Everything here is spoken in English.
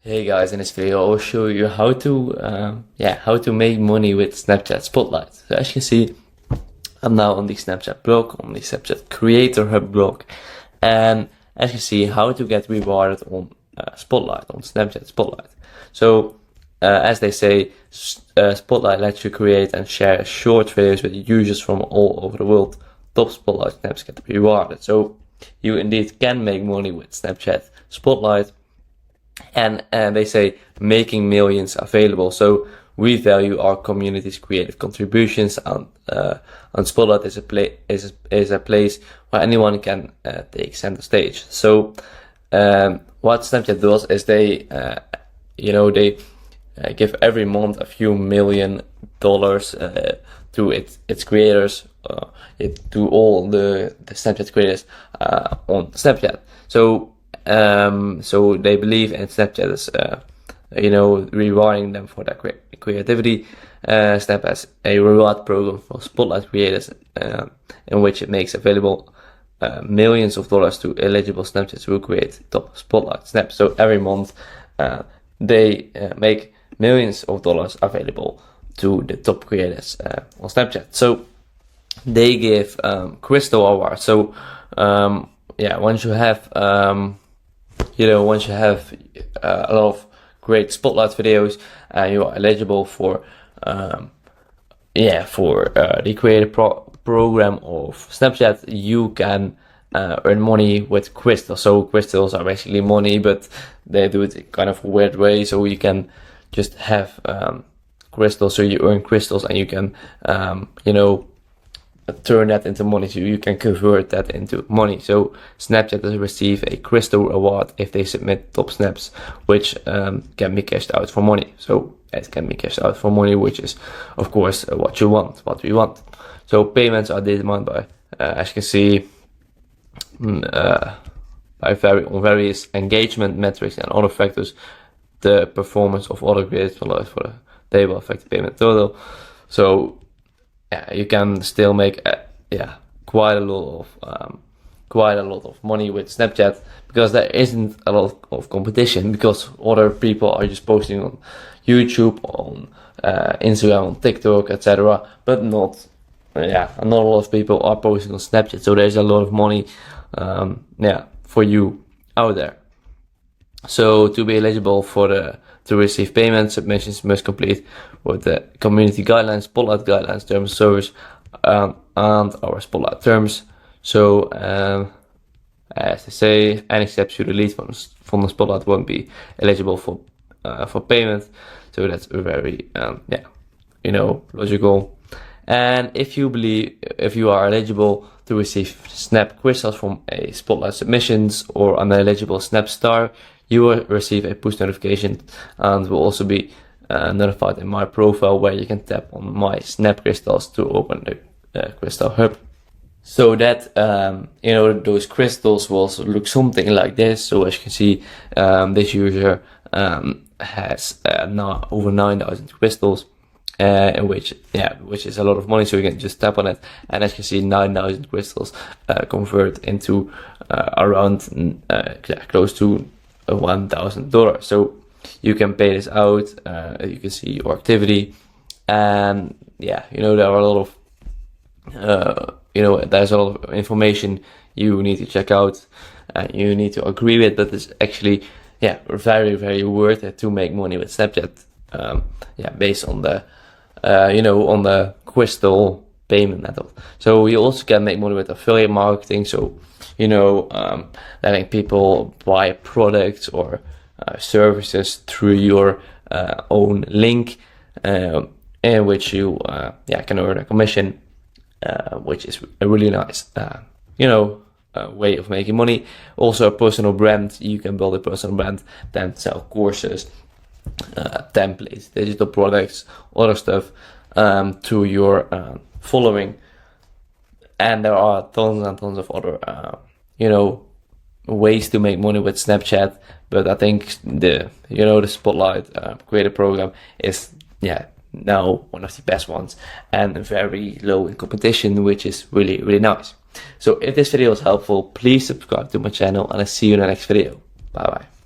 Hey guys, in this video I will show you how to make money with Snapchat Spotlight. So as you can see, I'm now on the Snapchat blog, on the Snapchat Creator Hub blog, and as you can see, how to get rewarded on Spotlight, on Snapchat Spotlight. So as they say, Spotlight lets you create and share short videos with users from all over the world. Top Spotlight snaps get rewarded. So you indeed can make money with Snapchat Spotlight. And they say making millions available. So we value our community's creative contributions, and Spotlight is a place where anyone can take center stage. So what Snapchat does is they give every month a few $1 million to its creators, to all the Snapchat creators on Snapchat. So they believe in Snapchat as rewarding them for their creativity. Snap has a reward program for Spotlight creators, in which it makes available millions of dollars to eligible Snapchats who create top Spotlight snaps. So every month they make millions of dollars available to the top creators on Snapchat. So they give Crystal Awards. So once you have a lot of great Spotlight videos, you are eligible for the creator program of Snapchat. You can earn money with crystals. So crystals are basically money, but they do it in kind of a weird way. So you can just have crystals. So you earn crystals, and you can turn that into money, so you can convert that into money. So Snapchat does receive a Crystal Award if they submit top snaps, which can be cashed out for money. So it can be cashed out for money, which is of course what we want. So payments are determined by, as you can see, on various engagement metrics and other factors. The performance of other creators for the table affect the payment total. So you can still make quite a lot of money with Snapchat, because there isn't a lot of competition, because other people are just posting on YouTube, on Instagram, on TikTok, etc. But not a lot of people are posting on Snapchat. So there's a lot of money for you out there. So to be eligible to receive payments, submissions must complete with the community guidelines, Spotlight guidelines, terms of service, and our Spotlight terms. So as they say, any steps you delete from the Spotlight won't be eligible for payment. So that's very logical. And if you are eligible to receive Snap crystals from a Spotlight submissions or an eligible Snap star, you will receive a push notification, and will also be notified in my profile, where you can tap on my Snap crystals to open the Crystal Hub. So that those crystals will look something like this. So as you can see, this user has now over 9,000 crystals, which is a lot of money. So you can just tap on it, and as you can see, 9,000 crystals convert into around close to $1,000. So you can pay this out. You can see your activity, and there are a lot of there's a lot of information you need to check out, and you need to agree with, but it's actually very, very worth it to make money with Snapchat, based on the on the crystal payment method. So you also can make money with affiliate marketing. So letting people buy products or services through your own link, in which you can earn a commission, which is a really nice way of making money. Also a personal brand. You can build a personal brand, then sell courses, templates, digital products, other stuff to your following. And there are tons and tons of other ways to make money with Snapchat, but I think the Spotlight creator program is now one of the best ones, and very low in competition, which is really, really nice. So if this video was helpful, please subscribe to my channel, and I'll see you in the next video. Bye bye.